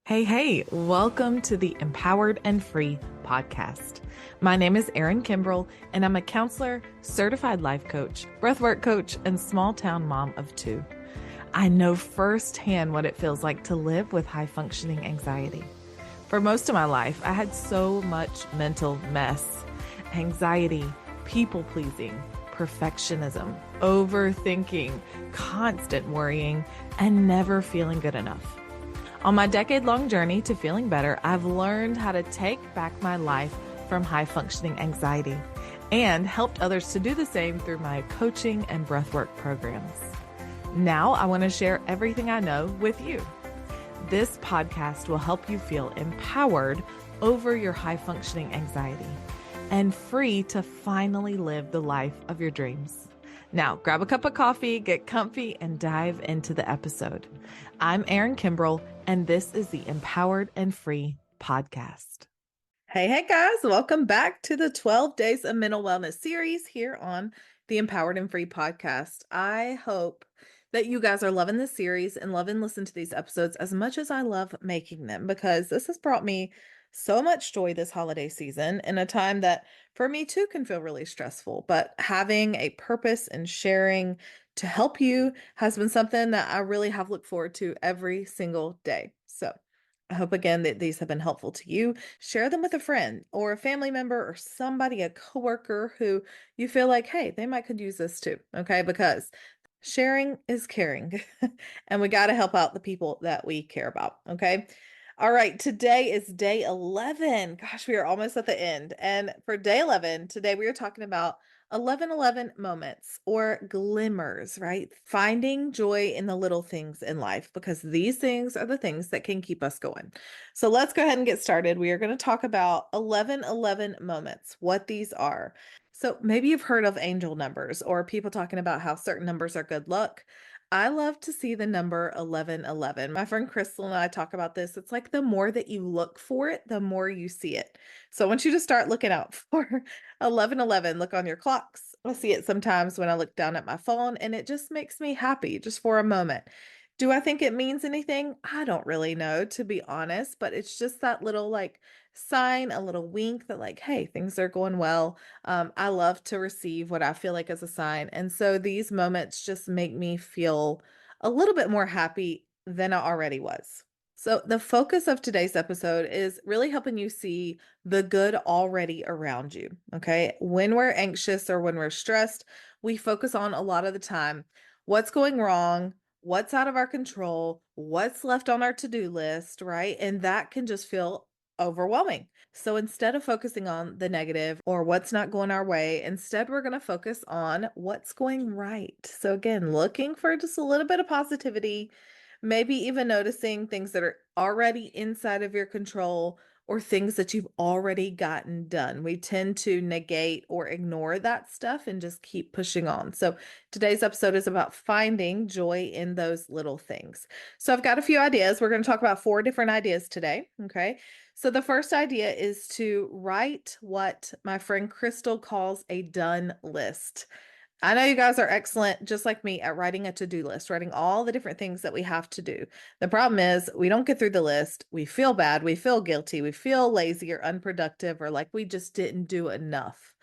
Hey, welcome to the Empowered and Free podcast. My name is Erin Kimbrell, and I'm a counselor, certified life coach, breathwork coach, and small town mom of two. I know firsthand what it feels like to live with high functioning anxiety. For most of my life, I had so much mental mess, anxiety, people pleasing, perfectionism, overthinking, constant worrying, and never feeling good enough. On my decade-long journey to feeling better, I've learned how to take back my life from high-functioning anxiety and helped others to do the same through my coaching and breathwork programs. Now I want to share everything I know with you. This podcast will help you feel empowered over your high-functioning anxiety and free to finally live the life of your dreams. Now, grab a cup of coffee, get comfy, and dive into the episode. I'm Erin Kimbrell, and this is the Empowered and Free podcast. Hey guys, welcome back to the 12 Days of Mental Wellness series here on the Empowered and Free podcast. I hope that you guys are loving this series and loving listening to these episodes as much as I love making them, because this has brought me so much joy this holiday season in a time that for me too can feel really stressful. But having a purpose and sharing to help you has been something that I really have looked forward to every single day. So I hope again that these have been helpful to you. Share them with a friend or a family member or somebody, a coworker who you feel like, hey, they might could use this too. Okay. Because sharing is caring and we got to help out the people that we care about. Okay. All right. Today is day 11. Gosh, we are almost at the end. And for day 11, today we are talking about 11 moments or glimmers, right? Finding joy in the little things in life, because these things are the things that can keep us going. So let's go ahead and get started. We are going to talk about 11 moments, what these are. So maybe you've heard of angel numbers or people talking about how certain numbers are good luck. I love to see the number 1111. My friend Crystal and I talk about this. It's like the more that you look for it, the more you see it. So I want you to start looking out for 1111. Look on your clocks. I see it sometimes when I look down at my phone, and it just makes me happy just for a moment. Do I think it means anything? I don't really know, to be honest, but it's just that little like sign, a little wink that like, hey, things are going well. I love to receive what I feel like is a sign. And so these moments just make me feel a little bit more happy than I already was. So the focus of today's episode is really helping you see the good already around you. Okay. When we're anxious or when we're stressed, we focus on a lot of the time what's going wrong, what's out of our control, what's left on our to-do list, right? And that can just feel overwhelming. So instead of focusing on the negative or what's not going our way, instead we're going to focus on what's going right. So again, looking for just a little bit of positivity, maybe even noticing things that are already inside of your control or things that you've already gotten done. We tend to negate or ignore that stuff and just keep pushing on. So today's episode is about finding joy in those little things. So I've got a few ideas. We're going to talk about 4 different ideas today. Okay. So the first idea is to write what my friend Crystal calls a done list. I know you guys are excellent, just like me, at writing a to-do list, writing all the different things that we have to do. The problem is we don't get through the list. We feel bad. We feel guilty. We feel lazy or unproductive or like we just didn't do enough.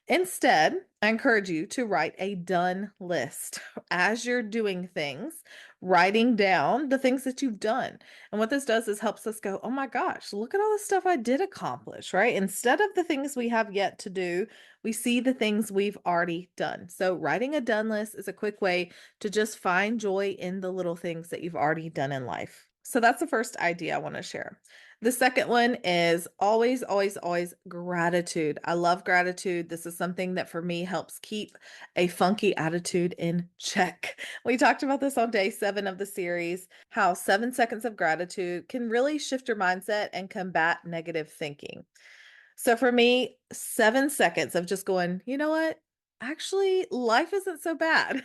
Instead, I encourage you to write a done list as you're doing things, writing down the things that you've done. And what this does is helps us go, oh my gosh, look at all the stuff I did accomplish, right? Instead of the things we have yet to do, we see the things we've already done. So writing a done list is a quick way to just find joy in the little things that you've already done in life. So that's the first idea I want to share. The second one is always, always, always gratitude. I love gratitude. This is something that for me helps keep a funky attitude in check. We talked about this on day 7 of the series, how 7 seconds of gratitude can really shift your mindset and combat negative thinking. So for me, 7 seconds of just going, you know what? actually, life isn't so bad.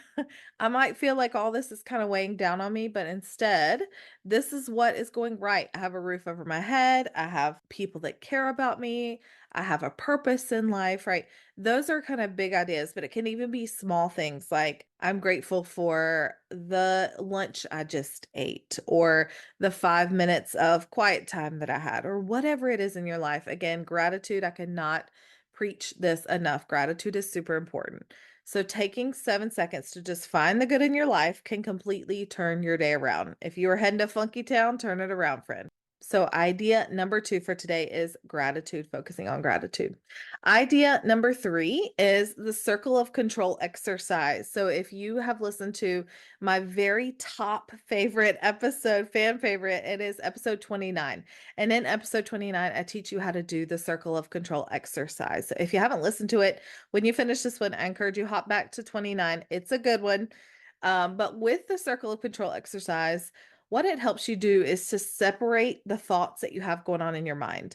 I might feel like all this is kind of weighing down on me, but instead, this is what is going right. I have a roof over my head. I have people that care about me. I have a purpose in life, right? Those are kind of big ideas, but it can even be small things like I'm grateful for the lunch I just ate, or the 5 minutes of quiet time that I had, or whatever it is in your life. Again, gratitude, I cannot preach this enough. Gratitude is super important. So, taking 7 seconds to just find the good in your life can completely turn your day around. If you are heading to Funky Town, turn it around, friend. So, idea number 2 for today is gratitude, focusing on gratitude. Idea number 3 is the circle of control exercise. So, if you have listened to my very top favorite episode, fan favorite, it is episode 29. And in episode 29, I teach you how to do the circle of control exercise. So, if you haven't listened to it, when you finish this one, I encourage you hop back to 29. It's a good one. But with the circle of control exercise, what it helps you do is to separate the thoughts that you have going on in your mind.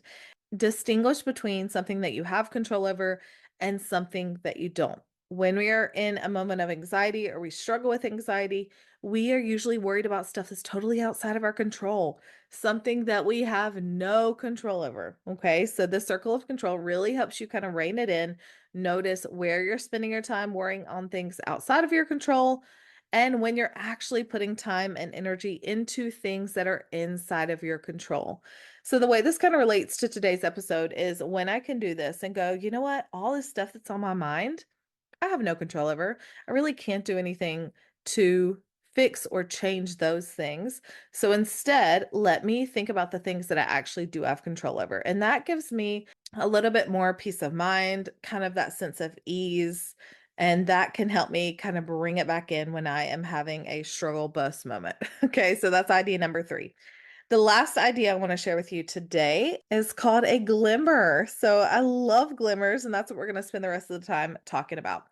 Distinguish between something that you have control over and something that you don't. When we are in a moment of anxiety or we struggle with anxiety, we are usually worried about stuff that's totally outside of our control, something that we have no control over. Okay, so the circle of control really helps you kind of rein it in, notice where you're spending your time worrying on things outside of your control, and when you're actually putting time and energy into things that are inside of your control. So, the way this kind of relates to today's episode is when I can do this and go, you know what, all this stuff that's on my mind, I have no control over. I really can't do anything to fix or change those things. So instead, let me think about the things that I actually do have control over. And that gives me a little bit more peace of mind, kind of that sense of ease. And that can help me kind of bring it back in when I am having a struggle bus moment. Okay, so that's idea number 3. The last idea I want to share with you today is called a glimmer. So I love glimmers, and that's what we're going to spend the rest of the time talking about.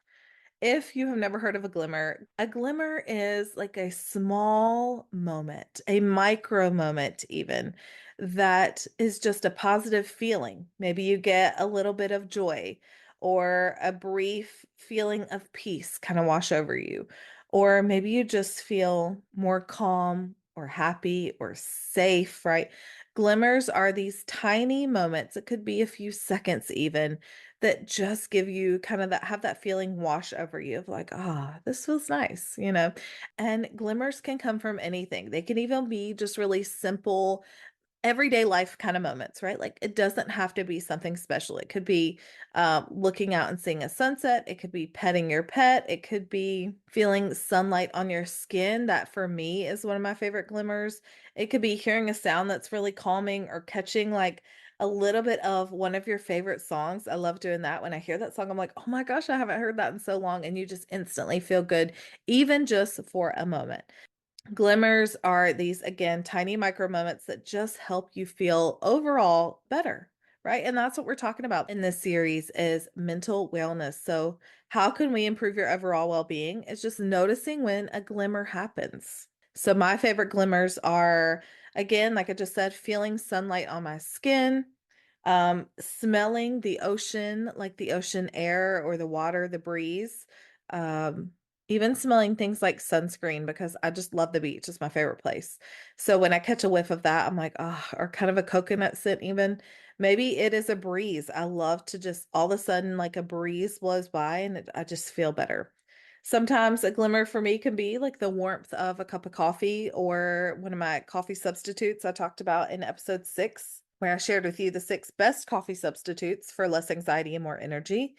If you have never heard of a glimmer is like a small moment, a micro moment, even that is just a positive feeling. Maybe you get a little bit of joy or a brief feeling of peace kind of wash over you. Or maybe you just feel more calm or happy or safe, right? Glimmers are these tiny moments. It could be a few seconds even that just give you kind of that have that feeling wash over you of like, ah, this feels nice, you know? And glimmers can come from anything. They can even be just really simple everyday life kind of moments, right? Like it doesn't have to be something special. It could be looking out and seeing a sunset. It could be petting your pet. It could be feeling sunlight on your skin. That for me is one of my favorite glimmers. It could be hearing a sound that's really calming or catching like a little bit of one of your favorite songs. I love doing that. When I hear that song, I'm like, oh my gosh, I haven't heard that in so long. And you just instantly feel good, even just for a moment. Glimmers are these, again, tiny micro moments that just help you feel overall better, right? And that's what we're talking about in this series is mental wellness. So, how can we improve your overall well-being? It's just noticing when a glimmer happens. So, my favorite glimmers are, again, like I just said, feeling sunlight on my skin, smelling the ocean, like the ocean air or the water, the breeze. Um, Even smelling things like sunscreen because I just love the beach. It's my favorite place. So when I catch a whiff of that, I'm like, oh, or kind of a coconut scent, even. Maybe it is a breeze. I love to just all of a sudden, like a breeze blows by and I just feel better. Sometimes a glimmer for me can be like the warmth of a cup of coffee or one of my coffee substitutes I talked about in episode 6, where I shared with you the 6 best coffee substitutes for less anxiety and more energy.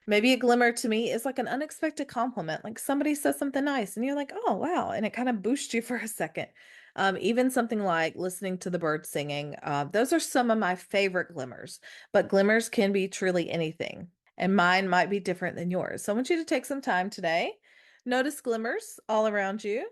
Maybe a glimmer to me is like an unexpected compliment, like somebody says something nice and you're like, oh, wow. And it kind of boosts you for a second. Even something like listening to the birds singing. Those are some of my favorite glimmers, but glimmers can be truly anything. And mine might be different than yours. So I want you to take some time today. Notice glimmers all around you.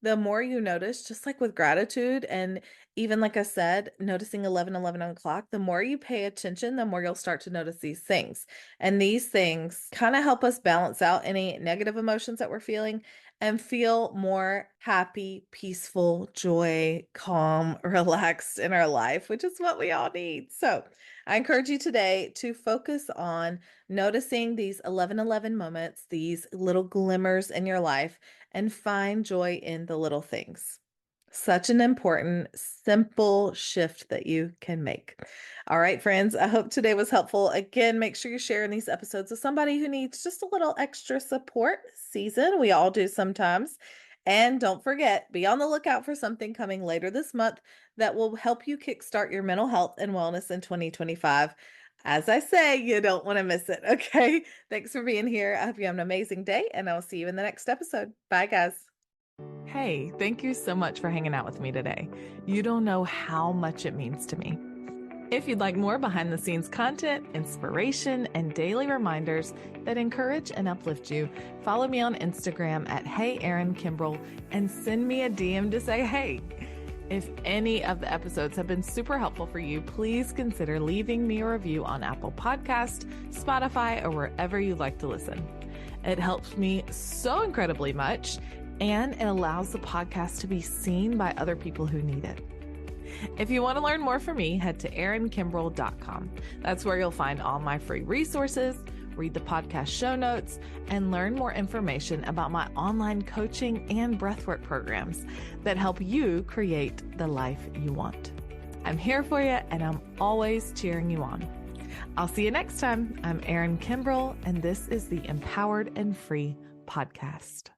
The more you notice, just like with gratitude, and even like I said, noticing 11 o'clock, the more you pay attention, the more you'll start to notice these things. And these things kind of help us balance out any negative emotions that we're feeling and feel more happy, peaceful, joy, calm, relaxed in our life, which is what we all need. So I encourage you today to focus on noticing these 11:11 moments, these little glimmers in your life, and find joy in the little things. Such an important, simple shift that you can make. All right, friends, I hope today was helpful. Again, make sure you're sharing these episodes with somebody who needs just a little extra support this season. We all do sometimes. And don't forget, be on the lookout for something coming later this month that will help you kickstart your mental health and wellness in 2025. As I say, you don't want to miss it. Okay. Thanks for being here. I hope you have an amazing day, and I'll see you in the next episode. Bye, guys. Hey, thank you so much for hanging out with me today. You don't know how much it means to me. If you'd like more behind the scenes content, inspiration, and daily reminders that encourage and uplift you, follow me on Instagram at HeyErinKimbrel and send me a DM to say hey. If any of the episodes have been super helpful for you, please consider leaving me a review on Apple Podcast, Spotify, or wherever you like to listen. It helps me so incredibly much, and it allows the podcast to be seen by other people who need it. If you want to learn more from me, head to erinkimbrel.com. That's where you'll find all my free resources, read the podcast show notes, and learn more information about my online coaching and breathwork programs that help you create the life you want. I'm here for you, and I'm always cheering you on. I'll see you next time. I'm Erin Kimbrel, and this is the Empowered and Free podcast.